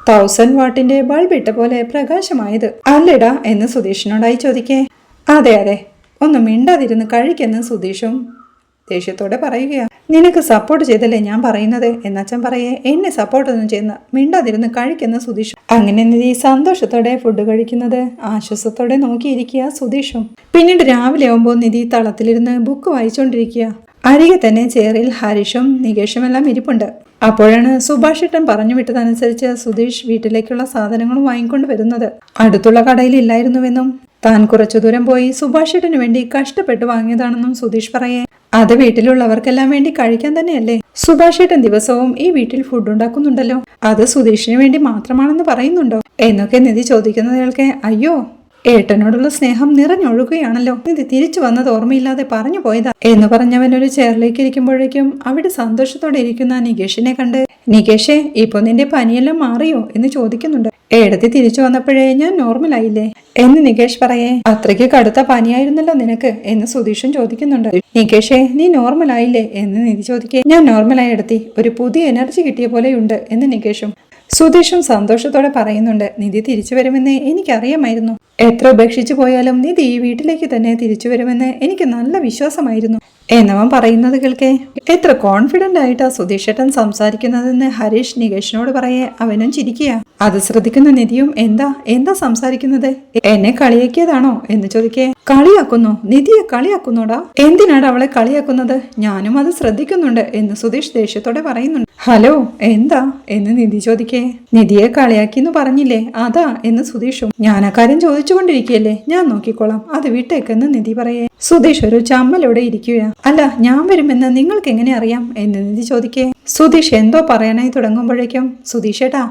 1000 വാട്ടിന്റെ ബൾബ് ഇട്ട പോലെ പ്രകാശമായത് അല്ലേടാ എന്ന് സുധീഷിനോടായി ചോദിക്കേ. അതെ ഒന്നും മിണ്ടാതിരുന്ന് കഴിക്കെന്ന് സുധീഷും ദേഷ്യത്തോടെ പറയുകയാ. നിനക്ക് സപ്പോർട്ട് ചെയ്തല്ലേ ഞാൻ പറയുന്നത് എന്നച്ഛൻ പറയേ. എന്നെ സപ്പോർട്ടൊന്നും ചെയ്യുന്ന, മിണ്ടാതിരുന്ന് കഴിക്കുന്ന സുധീഷ്. അങ്ങനെ നിധി സന്തോഷത്തോടെ ഫുഡ് കഴിക്കുന്നത് ആശ്വാസത്തോടെ നോക്കിയിരിക്കുക സുധീഷും. പിന്നീട് രാവിലെ ആവുമ്പോൾ നിധി തളത്തിലിരുന്ന് ബുക്ക് വായിച്ചുകൊണ്ടിരിക്കുക. അരികെ തന്നെ ചെയറിൽ ഹരീഷും നികേഷും എല്ലാം ഇരിപ്പുണ്ട്. അപ്പോഴാണ് സുഭാഷ് ഏട്ടൻ പറഞ്ഞു വിട്ടതനുസരിച്ച് സുധീഷ് വീട്ടിലേക്കുള്ള സാധനങ്ങളും വാങ്ങിക്കൊണ്ട് വരുന്നത്. അടുത്തുള്ള കടയിൽ ഇല്ലായിരുന്നുവെന്നും താൻ കുറച്ചു ദൂരം പോയി സുഭാഷ് ഏട്ടന് വേണ്ടി കഷ്ടപ്പെട്ട് വാങ്ങിയതാണെന്നും സുധീഷ് പറയേ. അത് വീട്ടിലുള്ളവർക്കെല്ലാം വേണ്ടി കഴിക്കാൻ തന്നെയല്ലേ? സുഭാഷ് ഏട്ടൻ ദിവസവും ഈ വീട്ടിൽ ഫുഡ് ഉണ്ടാക്കുന്നുണ്ടല്ലോ, അത് സുധീഷിന് വേണ്ടി മാത്രമാണെന്ന് പറയുന്നുണ്ടോ എന്നൊക്കെ നിധി ചോദിക്കുന്നതിൽക്കെ, അയ്യോ ഏട്ടനോടുള്ള സ്നേഹം നിറഞ്ഞൊഴുകുകയാണല്ലോ, നിധി തിരിച്ചു വന്നത് ഓർമ്മയില്ലാതെ പറഞ്ഞു പോയതാ എന്ന് പറഞ്ഞവൻ ഒരു ചെയറിലേക്ക് ഇരിക്കുമ്പോഴേക്കും അവിടെ സന്തോഷത്തോടെ ഇരിക്കുന്ന നികേഷിനെ കണ്ട്, നികേഷേ ഇപ്പൊ നിന്റെ പനിയെല്ലാം മാറിയോ എന്ന് ചോദിക്കുന്നുണ്ട്. ഏടത്തി തിരിച്ചു വന്നപ്പോഴേ ഞാൻ നോർമലായില്ലേ എന്ന് നികേഷ് പറയേ. അത്രയ്ക്ക് കടുത്ത പനിയായിരുന്നല്ലോ നിനക്ക് എന്ന് സുധീഷും ചോദിക്കുന്നുണ്ട്. നികേഷേ നീ നോർമലായില്ലേ എന്ന് നിധി ചോദിക്കേ. ഞാൻ നോർമലായി എടുത്തി, ഒരു പുതിയ എനർജി കിട്ടിയ പോലെയുണ്ട് എന്ന് നികേഷും. സുധീഷും സന്തോഷത്തോടെ പറയുന്നുണ്ട്, നിധി തിരിച്ചു വരുമെന്ന് എനിക്കറിയാമായിരുന്നു. എത്ര ഉപേക്ഷിച്ചു പോയാലും നിധി ഈ വീട്ടിലേക്ക് തന്നെ തിരിച്ചു വരുമെന്ന് എനിക്ക് നല്ല വിശ്വാസമായിരുന്നു എന്നവൻ പറയുന്നത് കേൾക്കേ. എത്ര കോൺഫിഡന്റ് ആയിട്ടാ സുധീഷ് ഏട്ടൻ സംസാരിക്കുന്നതെന്ന് ഹരീഷ് നികേഷിനോട് പറയേ. അവനും ചിരിക്കുക. അത് ശ്രദ്ധിക്കുന്ന നിധിയും, എന്താ സംസാരിക്കുന്നത്, എന്നെ കളിയാക്കിയതാണോ എന്ന് ചോദിക്കേ. കളിയാക്കുന്നു? നിധിയെ കളിയാക്കുന്നോടാ? എന്തിനാണ് അവളെ കളിയാക്കുന്നത്? ഞാനും അത് ശ്രദ്ധിക്കുന്നുണ്ട് എന്ന് സുധീഷ് ദേഷ്യത്തോടെ പറയുന്നുണ്ട്. ഹലോ എന്താ എന്ന് നിധി ചോദിക്കേ. നിധിയെ കളിയാക്കിന്ന് പറഞ്ഞില്ലേ, അതാ എന്ന് സുധീഷും. ഞാൻ ആ കാര്യം ചോദിച്ചുകൊണ്ടിരിക്കുകയല്ലേ, ഞാൻ നോക്കിക്കോളാം, അത് വിട്ടേക്കെന്ന് നിധി പറയേ. സുധീഷ് ഒരു ചമ്മലോടെ ഇരിക്കുക. അല്ല ഞാൻ വരുമെന്ന് നിങ്ങൾക്ക് എങ്ങനെ അറിയാം എന്ന് നിധി ചോദിക്കേ. സുധീഷ് എന്തോ പറയാനായി തുടങ്ങുമ്പോഴേക്കും, സുധീഷ് ഏട്ടാ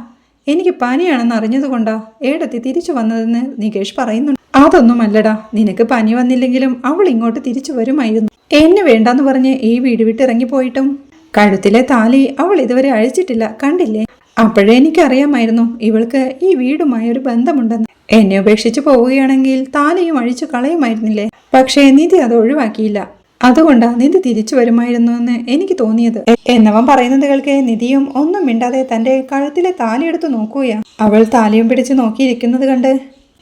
എനിക്ക് പനിയാണെന്ന് അറിഞ്ഞതുകൊണ്ടാ ഏടത്തി തിരിച്ചു വന്നതെന്ന് നികേഷ് പറയുന്നുണ്ട്. അതൊന്നുമല്ലടാ, നിനക്ക് പനി വന്നില്ലെങ്കിലും അവൾ ഇങ്ങോട്ട് തിരിച്ചു വരുമായിരുന്നു. എന്നെ വേണ്ടാന്ന് പറഞ്ഞ് ഈ വീട് വിട്ട് ഇറങ്ങിപ്പോയിട്ടും കഴുത്തിലെ താലി അവൾ ഇതുവരെ അഴിച്ചിട്ടില്ല, കണ്ടില്ലേ? അപ്പോഴേ എനിക്കറിയാമായിരുന്നു ഇവൾക്ക് ഈ വീടുമായി ഒരു ബന്ധമുണ്ടെന്ന്. എന്നെ ഉപേക്ഷിച്ച് പോവുകയാണെങ്കിൽ താലിയും അഴിച്ചു കളയുമായിരുന്നില്ലേ? പക്ഷേ നിധി അത് ഒഴിവാക്കിയില്ല. അതുകൊണ്ടാ നിധി തിരിച്ചു വരുമായിരുന്നു എന്ന് എനിക്ക് തോന്നിയത് എന്നവൻ പറയുന്നത് കേൾക്കെ നിധിയും ഒന്നും മിണ്ടാതെ തന്റെ കഴുത്തിലെ താലി എടുത്തു നോക്കുകയാ. അവൾ താലിയും പിടിച്ച് നോക്കിയിരിക്കുന്നത് കണ്ട്,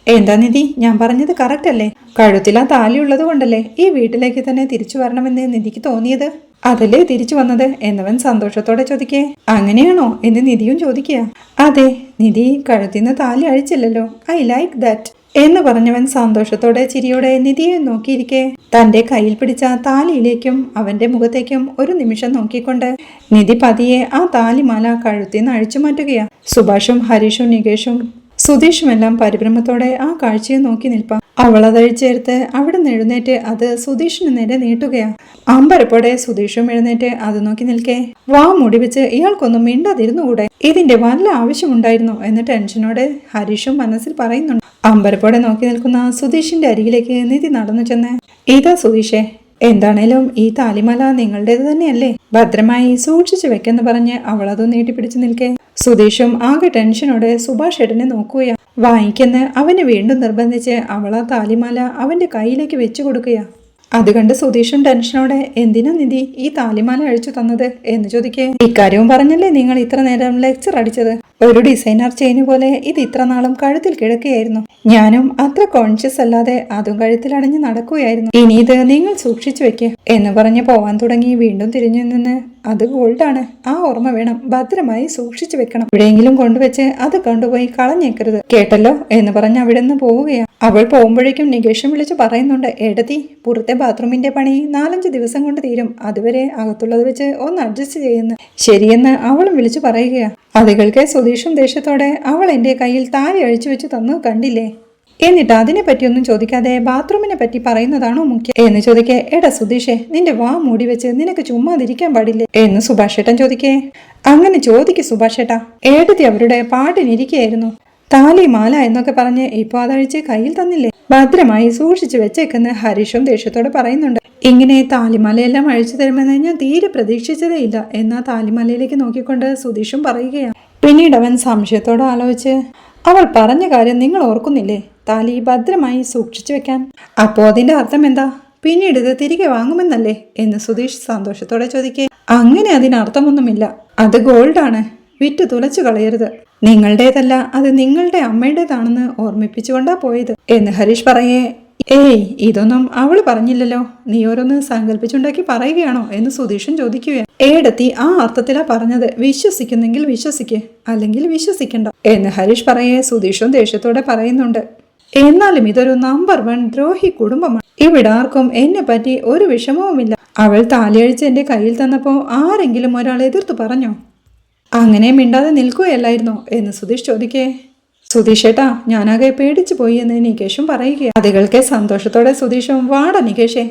എന്താ നിധി, ഞാൻ പറഞ്ഞത് കറക്റ്റ് അല്ലേ? കഴുത്തിലാ താലി ഉള്ളത് കൊണ്ടല്ലേ ഈ വീട്ടിലേക്ക് തന്നെ തിരിച്ചു വരണമെന്ന് നിധിക്ക് തോന്നിയത്? അതല്ലേ തിരിച്ചു വന്നത് എന്നവൻ സന്തോഷത്തോടെ ചോദിക്കേ. അങ്ങനെയാണോ എന്ന് നിധിയും ചോദിക്കുക. അതെ, നിധി കഴുത്തിന്ന് താലി അഴിച്ചില്ലല്ലോ, ഐ ലൈക്ക് ദാറ്റ് എന്ന് പറഞ്ഞവൻ സന്തോഷത്തോടെ ചിരിയോടെ നിധിയെ നോക്കിയിരിക്കെ തന്റെ കയ്യിൽ പിടിച്ച താലിയിലേക്കും അവന്റെ മുഖത്തേക്കും ഒരു നിമിഷം നോക്കിക്കൊണ്ട് നിധി പതിയെ ആ താലിമാല കഴുത്തിന്ന് അഴിച്ചു മാറ്റുകയാ. സുഭാഷും ഹരീഷും നികേഷും സുധീഷുമെല്ലാം പരിഭ്രമത്തോടെ ആ കാഴ്ചയെ നോക്കി നിൽപ്പാം. അവൾ അതഴിച്ചെടുത്ത് അവിടെ നിന്ന് എഴുന്നേറ്റ് അത് സുധീഷിന് നേരെ നീട്ടുകയാ. അമ്പരപ്പോടെ സുധീഷും എഴുന്നേറ്റ് അത് നോക്കി നിൽക്കേ. വാ മൂടി വെച്ച് ഇയാൾക്കൊന്നും മിണ്ടാതിരുന്നുകൂടെ? ഇതിന്റെ വല്ല ആവശ്യമുണ്ടായിരുന്നു എന്ന് ടെൻഷനോടെ ഹരീഷും മനസ്സിൽ പറയുന്നുണ്ട്. അമ്പരപ്പോടെ നോക്കി നിൽക്കുന്ന സുധീഷിന്റെ അരികിലേക്ക് നിധി നടന്നു ചെന്ന്, ഇതാ സുധീഷേ, എന്താണേലും ഈ താലിമാല നിങ്ങളുടേത് തന്നെയല്ലേ? ഭദ്രമായി സൂക്ഷിച്ചു വെക്കെന്ന് പറഞ്ഞ് അവൾ അത് നീട്ടിപ്പിടിച്ചു നിൽക്കേ. സുധീഷും ആകെ ടെൻഷനോടെ സുഭാഷ് ഏട്ടനെ നോക്കുകയാ. വാങ്ങിക്കെന്ന് അവനെ വീണ്ടും നിർബന്ധിച്ച് അവൾ ആ താലിമാല അവന്റെ കയ്യിലേക്ക് വെച്ചു കൊടുക്കുകയാ. അത് കണ്ട് സുധീഷും ടെൻഷനോടെ, എന്തിനാ നിധി ഈ താലിമാല അഴിച്ചു തന്നത് എന്ന് ചോദിക്കേ. ഇക്കാര്യവും പറഞ്ഞല്ലേ നിങ്ങൾ ഇത്ര നേരം ലെക്ചർ അടിച്ചത്? ഒരു ഡിസൈനർ ചെയിന് പോലെ ഇത് ഇത്ര നാളും കഴുത്തിൽ കിടക്കുകയായിരുന്നു. ഞാനും അത്ര കോൺഷ്യസ് അല്ലാതെ അതും കഴുത്തിലടഞ്ഞ് നടക്കുകയായിരുന്നു. ഇനി ഇത് നിങ്ങൾ സൂക്ഷിച്ചു വെക്കേ എന്ന് പറഞ്ഞ് പോവാൻ തുടങ്ങി. വീണ്ടും തിരിഞ്ഞു നിന്ന്, അത് ഗോൾഡാണ്, ആ ഓർമ്മ വേണം, ഭദ്രമായി സൂക്ഷിച്ചു വെക്കണം. എവിടെയെങ്കിലും കൊണ്ടുവച്ച് അത് കൊണ്ടുപോയി കളഞ്ഞേക്കരുത്, കേട്ടല്ലോ എന്ന് പറഞ്ഞ് അവിടെ നിന്ന് പോവുകയാണ്. അവൾ പോകുമ്പോഴേക്കും നികേഷും വിളിച്ചു പറയുന്നുണ്ട്, ഏടത്തി, പുറത്തെ ബാത്റൂമിന്റെ പണി 4-5 ദിവസം കൊണ്ട് തീരും, അതുവരെ അകത്തുള്ളത് വെച്ച് ഒന്ന് അഡ്ജസ്റ്റ് ചെയ്യുന്നു. ശരിയെന്ന് അവളും വിളിച്ചു പറയുകയാ. അതുകൾക്ക് സുധീഷും ദേഷ്യത്തോടെ, അവൾ എന്റെ കയ്യിൽ താലി അഴിച്ചു വെച്ച് തന്നു കണ്ടില്ലേ? എന്നിട്ട് അതിനെ പറ്റിയൊന്നും ചോദിക്കാതെ ബാത്റൂമിനെ പറ്റി പറയുന്നതാണോ മുഖ്യം എന്ന് ചോദിക്കേ. എടാ സുധീഷേ, നിന്റെ വാ മൂടി വെച്ച് നിനക്ക് ചുമ്മാതിരിക്കാൻ പാടില്ലേ എന്ന് സുഭാഷേട്ടൻ ചോദിക്കേ. അങ്ങനെ ചോദിക്ക് സുഭാഷേട്ടാ, ഏടത്തി അവരുടെ പാട്ടിനിരിക്കുകയായിരുന്നു. താലി മാല എന്നൊക്കെ പറഞ്ഞ് ഇപ്പൊ അതഴിച്ച് കയ്യിൽ തന്നില്ലേ, ഭദ്രമായി സൂക്ഷിച്ചു വെച്ചേക്കെന്ന് ഹരീഷും ദേഷ്യത്തോടെ പറയുന്നുണ്ട്. ഇങ്ങനെ താലിമാലയെല്ലാം അഴിച്ചു തരുമെന്ന് ഞാൻ തീരെ പ്രതീക്ഷിച്ചതേ ഇല്ല എന്നാ താലിമാലയിലേക്ക് നോക്കിക്കൊണ്ട് സുധീഷും പറയുകയാണ്. പിന്നീട് അവൻ സംശയത്തോടെ ആലോചിച്ച്, അവൾ പറഞ്ഞ കാര്യം നിങ്ങൾ ഓർക്കുന്നില്ലേ, താലി ഭദ്രമായി സൂക്ഷിച്ചു വെക്കാൻ? അപ്പോ അതിന്റെ അർത്ഥം എന്താ? പിന്നീട് ഇത് തിരികെ വാങ്ങുമെന്നല്ലേ എന്ന് സുധീഷ് സന്തോഷത്തോടെ ചോദിക്കേ. അങ്ങനെ അതിനർത്ഥമൊന്നുമില്ല, അത് ഗോൾഡാണ്, വിറ്റ് തുലച്ചു കളയരുത്. നിങ്ങളുടേതല്ല, അത് നിങ്ങളുടെ അമ്മയുടേതാണെന്ന് ഓർമ്മിപ്പിച്ചുകൊണ്ടാ പോയത് എന്ന് ഹരീഷ് പറയേ. ഏയ്, ഇതൊന്നും അവള് പറഞ്ഞില്ലല്ലോ, നീ ഓരോന്ന് സങ്കല്പിച്ചുണ്ടാക്കി പറയുകയാണോ എന്ന് സുധീഷും ചോദിക്കുകയാണ്. ഏടത്തി ആ അർത്ഥത്തിലാ പറഞ്ഞത്, വിശ്വസിക്കുന്നെങ്കിൽ വിശ്വസിക്ക്, അല്ലെങ്കിൽ വിശ്വസിക്കണ്ട എന്ന് ഹരീഷ് പറയേ. സുധീഷും ദേഷ്യത്തോടെ പറയുന്നുണ്ട്, എന്നാലും ഇതൊരു നമ്പർ 1 ദ്രോഹി കുടുംബമാണ്. ഇവിടെ ആർക്കും എന്നെ പറ്റി ഒരു വിഷമവുമില്ല. അവൾ താലിയഴിച്ച് എന്റെ കയ്യിൽ തന്നപ്പോ ആരെങ്കിലും ഒരാൾ എതിർത്തു പറഞ്ഞോ? അങ്ങനെ മിണ്ടാതെ നിൽക്കുകയല്ലായിരുന്നോ എന്ന് സുധീഷ് ചോദിക്കേ. സുധീഷേട്ടാ, ഞാനാകെ പേടിച്ചു പോയി എന്ന് നികേഷും പറയുക. അതുകൾക്ക് സന്തോഷത്തോടെ സുധീഷും, വാട നികേഷേ,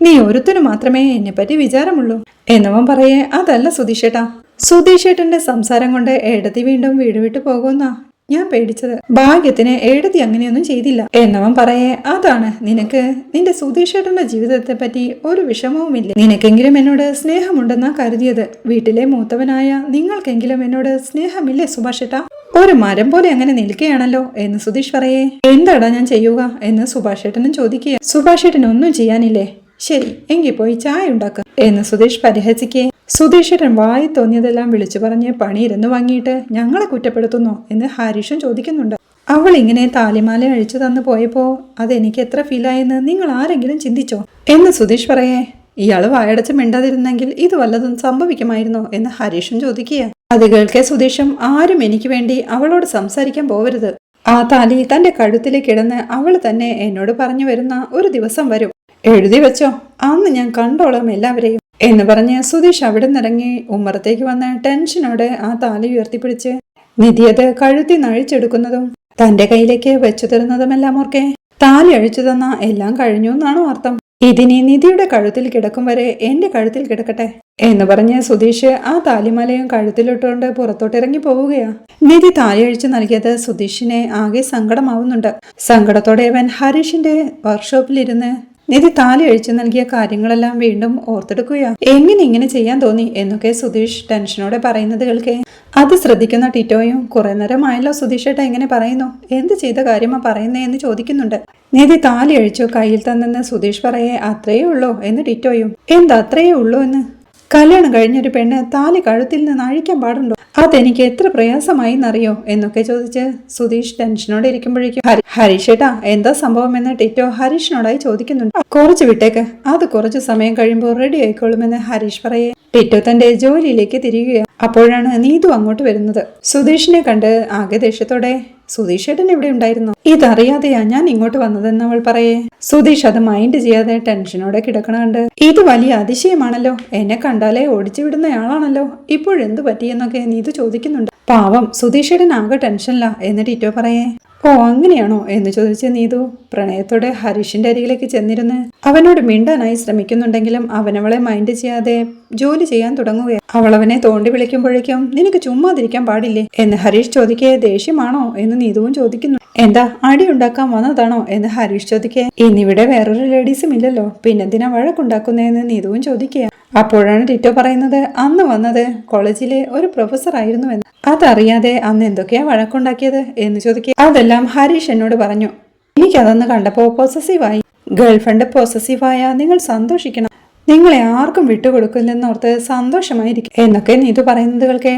നീ ഒരുത്തനു മാത്രമേ എന്നെ പറ്റി വിചാരമുള്ളൂ എന്നവൻ പറയേ. അതല്ല സുധീഷേട്ടാ. സുധീഷേട്ടന്റെ സംസാരം കൊണ്ട് ഏടത്തി വീണ്ടും വീട് വിട്ടു പോകുന്നാ ഞാൻ പേടിച്ചത്. ഭാഗ്യത്തിന് ഏടത്തി അങ്ങനെയൊന്നും ചെയ്തില്ല എന്നവൻ പറയേ. അതാണ്, നിനക്ക് നിന്റെ സുധീഷേട്ടന്റെ ജീവിതത്തെ പറ്റി ഒരു വിഷമവുമില്ല. നിനക്കെങ്കിലും എന്നോട് സ്നേഹമുണ്ടെന്നാ കരുതിയത്. വീട്ടിലെ മൂത്തവനായ നിങ്ങൾക്കെങ്കിലും എന്നോട് സ്നേഹമില്ലേ സുഭാഷേട്ടാ? ഒരു മരം പോലെ അങ്ങനെ നിൽക്കുകയാണല്ലോ എന്ന് സുധീഷ് പറയേ. എന്താടാ ഞാൻ ചെയ്യുക എന്ന് സുഭാഷേട്ടനും ചോദിക്കുക. സുഭാഷേട്ടനൊന്നും ചെയ്യാനില്ലേ? ശരി, എങ്കിൽ പോയി ചായ ഉണ്ടാക്കുക എന്ന് സുധീഷ് പരിഹസിക്കേ. സുധീഷേട്ടൻ വായി തോന്നിയതെല്ലാം വിളിച്ചു പറഞ്ഞ് പണിയിരുന്ന് വാങ്ങിയിട്ട് ഞങ്ങളെ കുറ്റപ്പെടുത്തുന്നോ എന്ന് ഹരീഷും ചോദിക്കുന്നുണ്ട്. അവൾ ഇങ്ങനെ താലിമാല അഴിച്ചു തന്നു പോയപ്പോ അതെനിക്ക് എത്ര ഫീലായെന്ന് നിങ്ങൾ ആരെങ്കിലും ചിന്തിച്ചോ എന്ന് സുധീഷ് പറയേ. ഇയാള് വായടച്ച് മിണ്ടാതിരുന്നെങ്കിൽ ഇത് വല്ലതും സംഭവിക്കുമായിരുന്നോ എന്ന് ഹരീഷും ചോദിക്കുക. അത് കേൾക്കെ സുധീഷും, ആരും എനിക്ക് വേണ്ടി അവളോട് സംസാരിക്കാൻ പോവരുത്. ആ താലി തന്റെ കഴുത്തിലേക്ക് കിടന്ന് അവൾ തന്നെ എന്നോട് പറഞ്ഞു വരുന്ന ഒരു ദിവസം വരും. എഴുതി വെച്ചോ, അന്ന് ഞാൻ കണ്ടോളാം എല്ലാവരെയും എന്ന് പറഞ്ഞ് സുധീഷ് അവിടെ നിന്നിറങ്ങി ഉമ്മറത്തേക്ക് വന്ന് ടെൻഷനോടെ ആ താലി ഉയർത്തിപ്പിടിച്ച് നിധിയത് കഴുത്തി നഴിച്ചെടുക്കുന്നതും തന്റെ കയ്യിലേക്ക് വെച്ചു തരുന്നതുമെല്ലാം ഓർക്കെ താലി അഴിച്ചു തന്ന എല്ലാം കഴിഞ്ഞു എന്നാണോ അർത്ഥം? ഇതിനി നിധിയുടെ കഴുത്തിൽ കിടക്കും വരെ എന്റെ കഴുത്തിൽ കിടക്കട്ടെ എന്ന് പറഞ്ഞ് സുധീഷ് ആ താലിമാലയും കഴുത്തിലിട്ടുകൊണ്ട് പുറത്തോട്ടിറങ്ങി പോവുകയാ. നിധി താലി അഴിച്ചു നൽകിയത് സുധീഷിനെ ആകെ സങ്കടമാവുന്നുണ്ട്. സങ്കടത്തോടെ അവൻ ഹരീഷിന്റെ വർക്ക്ഷോപ്പിലിരുന്ന് നിധി താലി അഴിച്ചു നൽകിയ കാര്യങ്ങളെല്ലാം വീണ്ടും ഓർത്തെടുക്കുകയാ. എങ്ങനെ ഇങ്ങനെ ചെയ്യാൻ തോന്നി എന്നൊക്കെ സുധീഷ് ടെൻഷനോടെ പറയുന്നത് കേൾക്കെ അത് ശ്രദ്ധിക്കുന്ന ടിറ്റോയും കുറെ നേരമായല്ലോ സുധീഷേട്ട എങ്ങനെ പറയുന്നു, എന്ത് ചെയ്ത കാര്യമാ പറയുന്നേ എന്ന് ചോദിക്കുന്നുണ്ട്. നിധി താലി അഴിച്ചു കയ്യിൽ തന്നെന്ന് സുധീഷ് പറയേ അത്രയേ ഉള്ളൂ എന്ന് ടിറ്റോയും. എന്താ അത്രയേ ഉള്ളൂ എന്ന്? കല്യാണം കഴിഞ്ഞൊരു പെണ്ണ് താലി കഴുത്തിൽ നിന്ന് അഴിക്കാൻ പാടുണ്ടോ? അതെനിക്ക് എത്ര പ്രയാസമായി എന്നറിയോ എന്നൊക്കെ ചോദിച്ച് സുധീഷ് ടെൻഷനോടെ ഇരിക്കുമ്പോഴേക്കും ഹരീഷേട്ടാ എന്താ സംഭവം എന്ന് ടിറ്റോ ഹരീഷിനോടായി ചോദിക്കുന്നുണ്ട്. കുറച്ച് വിട്ടേക്ക്, അത് കുറച്ചു സമയം കഴിയുമ്പോൾ റെഡി ആയിക്കോളുമെന്ന് ഹരീഷ് പറയേ ടിറ്റോ തന്റെ ജോലിയിലേക്ക് തിരികുകയാണ്. അപ്പോഴാണ് നീതു അങ്ങോട്ട് വരുന്നത്. സുധീഷിനെ കണ്ട് ആകെ ദേഷ്യത്തോടെ സുധീഷേട്ടൻ ഇവിടെ ഉണ്ടായിരുന്നു, ഇതറിയാതെയാ ഞാൻ ഇങ്ങോട്ട് വന്നതെന്ന് അവൾ പറയേ. സുധീഷ് അത് മൈൻഡ് ചെയ്യാതെ ടെൻഷനോടെ കിടക്കണ കണ്ട് ഇത് വലിയ അതിശയമാണല്ലോ, എന്നെ കണ്ടാലേ ഓടിച്ചു വിടുന്നയാളാണല്ലോ, ഇപ്പോഴെന്തു പറ്റിയെന്നൊക്കെ നീതു ചോദിക്കുന്നുണ്ട്. പാവം സുധീഷേട്ടൻ ആകെ ടെൻഷനില്ല എന്ന് ടിറ്റോ പറയേ. ഓ അങ്ങനെയാണോ എന്ന് ചോദിച്ച് നീതു പ്രണയത്തോടെ ഹരീഷിന്റെ അരികിലേക്ക് ചെന്നിരുന്ന് അവനോട് മിണ്ടാനായി ശ്രമിക്കുന്നുണ്ടെങ്കിലും അവനവളെ മൈൻഡ് ചെയ്യാതെ ജോലി ചെയ്യാൻ തുടങ്ങുകയാണ്. അവൾ അവനെ തോണ്ടി വിളിക്കുമ്പോഴേക്കും നിനക്ക് ചുമ്മാതിരിക്കാൻ പാടില്ലേ എന്ന് ഹരീഷ് ചോദിക്കേ. ദേഷ്യമാണോ എന്ന് നീതുവും ചോദിക്കുന്നു. എന്താ അടി ഉണ്ടാക്കാൻ വന്നതാണോ എന്ന് ഹരീഷ് ചോദിക്കേ. ഇന്നിവിടെ വേറൊരു ലേഡീസും ഇല്ലല്ലോ, പിന്നെന്തിനാ വഴക്കുണ്ടാക്കുന്നതെന്ന് നീതുവും ചോദിക്കുക. അപ്പോഴാണ് ടിറ്റോ പറയുന്നത് അന്ന് വന്നത് കോളേജിലെ ഒരു പ്രൊഫസർ ആയിരുന്നു എന്ന്. അതറിയാതെ അന്ന് എന്തൊക്കെയാ വഴക്കുണ്ടാക്കിയത് എന്ന് ചോദിക്കുക. അതെല്ലാം ഹരീഷ് എന്നോട് പറഞ്ഞു, എനിക്കതൊന്ന് കണ്ടപ്പോ പോസസീവായി. ഗേൾഫ്രണ്ട് പോസസീവായ നിങ്ങൾ സന്തോഷിക്കണം, നിങ്ങളെ ആർക്കും വിട്ടുകൊടുക്കില്ലെന്നോർത്ത് സന്തോഷമായിരിക്കും എന്നൊക്കെ നീതു പറയുന്നത് കേൾക്കെ.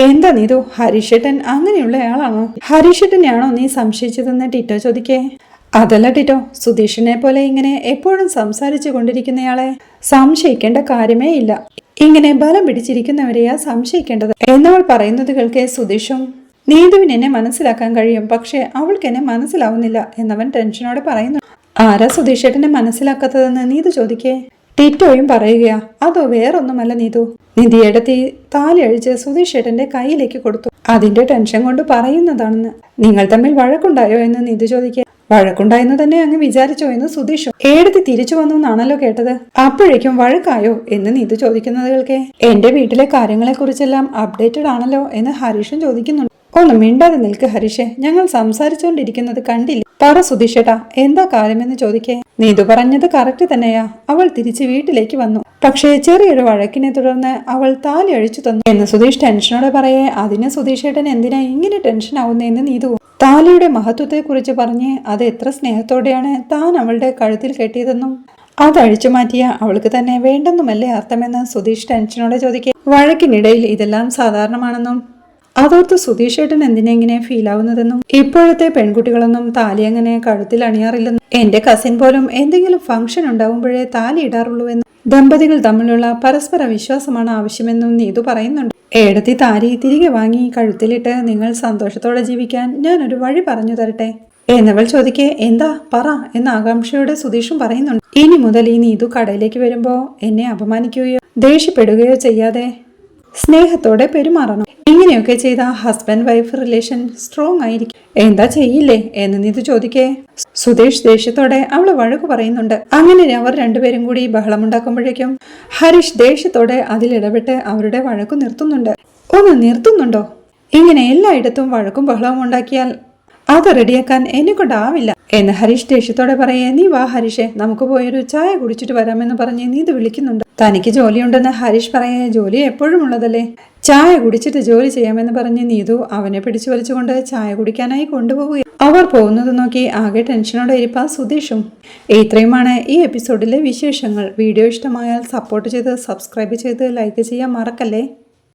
എന്താ നീതു, ഹരീഷേട്ടൻ അങ്ങനെയുള്ള ആളാണോ? ഹരീഷേട്ടനെയാണോ നീ സംശയിച്ചതെന്ന് ടിറ്റോ ചോദിക്കേ. അതല്ല ടിറ്റോ, സുധീഷിനെ പോലെ ഇങ്ങനെ എപ്പോഴും സംസാരിച്ചു കൊണ്ടിരിക്കുന്നയാളെ സംശയിക്കേണ്ട കാര്യമേ ഇല്ല, ഇങ്ങനെ ബലം പിടിച്ചിരിക്കുന്നവരെയാ സംശയിക്കേണ്ടത് എന്നവൾ പറയുന്നത് കേൾക്കെ സുധീഷും നീതുവിന് എന്നെ മനസ്സിലാക്കാൻ കഴിയും, പക്ഷെ അവൾക്ക് എന്നെ മനസ്സിലാവുന്നില്ല എന്നവൻ ടെൻഷനോടെ പറയുന്നു. ആരാ സുധീഷേട്ടനെ മനസ്സിലാക്കാത്തതെന്ന് നീതു ചോദിക്കേ. ടിറ്റോയും പറയുകയാ, അതോ വേറൊന്നുമല്ല നീതു, നിധിയെടുത്തി താലി അഴിച്ച് സുധീഷേട്ടന്റെ കയ്യിലേക്ക് കൊടുത്തു, അതിന്റെ ടെൻഷൻ കൊണ്ട് പറയുന്നതാണെന്ന്. നിങ്ങൾ തമ്മിൽ വഴക്കുണ്ടായോ എന്ന് നീതു ചോദിക്കേ. വഴക്കുണ്ടായെന്ന് തന്നെ അങ്ങ് വിചാരിച്ചോ എന്ന് സുധീഷും. ഏടത്തി തിരിച്ചു വന്നു എന്നാണല്ലോ കേട്ടത്, അപ്പോഴേക്കും വഴക്കായോ എന്ന് നീതു ചോദിക്കുന്നത് കേൾക്കെ. എന്റെ വീട്ടിലെ കാര്യങ്ങളെ കുറിച്ചെല്ലാം അപ്ഡേറ്റഡ് ആണല്ലോ എന്ന് ഹരീഷും ചോദിക്കുന്നുണ്ട്. ഒന്ന് മിണ്ടാതെ നിൽക്ക് ഹരീഷെ, ഞങ്ങൾ സംസാരിച്ചുകൊണ്ടിരിക്കുന്നത് കണ്ടില്ല, പറ സുധീഷേട്ടാ എന്താ കാര്യമെന്ന് ചോദിക്കേ. നീതു പറഞ്ഞത് കറക്റ്റ് തന്നെയാ, അവൾ തിരിച്ച് വീട്ടിലേക്ക് വന്നു, പക്ഷേ ചെറിയൊരു വഴക്കിനെ തുടർന്ന് അവൾ താലി അഴിച്ചു തന്നു എന്ന് സുധീഷ് ടെൻഷനോടെ പറയേ. അതിന് സുധീഷേട്ടൻ എന്തിനാ ഇങ്ങനെ ടെൻഷൻ ആവുന്നതെന്ന് നീതു താലിയുടെ മഹത്വത്തെ കുറിച്ച് പറഞ്ഞ് അത് എത്ര സ്നേഹത്തോടെയാണ് താൻ അവളുടെ കഴുത്തിൽ കെട്ടിയതെന്നും അത് അഴിച്ചു മാറ്റിയ അവൾക്ക് തന്നെ വേണ്ടെന്നുമല്ലേ അർത്ഥമെന്ന് സുധീഷ് ടെൻഷനോടെ ചോദിക്കേ. വഴക്കിനിടയിൽ ഇതെല്ലാം സാധാരണമാണെന്നും അതോർത്ത് സുധീഷേട്ടൻ എന്തിനെങ്ങനെ ഫീൽ ആവുന്നതെന്നും ഇപ്പോഴത്തെ പെൺകുട്ടികളൊന്നും താലി അങ്ങനെ കഴുത്തിൽ അണിയാറില്ലെന്നും എന്റെ കസിൻ പോലും എന്തെങ്കിലും ഫംഗ്ഷൻ ഉണ്ടാവുമ്പോഴേ താലി ഇടാറുള്ളൂ എന്നും ദമ്പതികൾ തമ്മിലുള്ള പരസ്പര വിശ്വാസമാണ് ആവശ്യമെന്നും നീതു പറയുന്നുണ്ട്. ഏടത്തി താലി തിരികെ വാങ്ങി കഴുത്തിലിട്ട് നിങ്ങൾ സന്തോഷത്തോടെ ജീവിക്കാൻ ഞാനൊരു വഴി പറഞ്ഞു തരട്ടെ എന്നവൾ ചോദിക്കേ. എന്താ പറ എന്ന ആകാംക്ഷയോടെ സുധീഷും പറയുന്നുണ്ട്. ഇനി മുതൽ ഈ നീതു കടയിലേക്ക് വരുമ്പോ എന്നെ അപമാനിക്കുകയോ ദേഷ്യപ്പെടുകയോ ചെയ്യാതെ സ്നേഹത്തോടെ പെരുമാറണം. ഇങ്ങനെയൊക്കെ ചെയ്ത ഹസ്ബൻഡ് വൈഫ് റിലേഷൻ സ്ട്രോങ് ആയിരിക്കും. എന്താ ചെയ്യില്ലേ എന്ന് നീതു ചോദിക്കേ. സുധീഷ് ദേഷ്യത്തോടെ അവള് വഴക്കു പറയുന്നുണ്ട്. അങ്ങനെ അവർ രണ്ടുപേരും കൂടി ബഹളമുണ്ടാക്കുമ്പോഴേക്കും ഹരീഷ് ദേഷ്യത്തോടെ അതിലിടപെട്ട് അവരുടെ വഴക്കു നിർത്തുന്നുണ്ട്. ഒന്ന് നിർത്തുന്നുണ്ടോ? ഇങ്ങനെ എല്ലായിടത്തും വഴക്കും ബഹളവും ഉണ്ടാക്കിയാൽ അത് റെഡിയാക്കാൻ എന്നെ കൊണ്ടാവില്ല എന്ന് ഹരീഷ് ദേഷ്യത്തോടെ പറയേ. നീ വാ ഹരീഷെ, നമുക്ക് പോയൊരു ചായ കുടിച്ചിട്ട് വരാമെന്ന് പറഞ്ഞ് നീതു വിളിക്കുന്നുണ്ട്. തനിക്ക് ജോലിയുണ്ടെന്ന് ഹരീഷ് പറയേ. ജോലി എപ്പോഴും ഉള്ളതല്ലേ, ചായ കുടിച്ചിട്ട് ജോലി ചെയ്യാമെന്ന് പറഞ്ഞ് നീതു അവനെ പിടിച്ചു വലിച്ചുകൊണ്ട് ചായ കുടിക്കാനായി കൊണ്ടുപോവുക. അവർ പോകുന്നത് നോക്കി ആകെ ടെൻഷനോടെ ഇരിപ്പാ സുധീഷും. ഇത്രയുമാണ് ഈ എപ്പിസോഡിലെ വിശേഷങ്ങൾ. വീഡിയോ ഇഷ്ടമായാൽ സപ്പോർട്ട് ചെയ്ത് സബ്സ്ക്രൈബ് ചെയ്ത് ലൈക്ക് ചെയ്യാൻ മറക്കല്ലേ.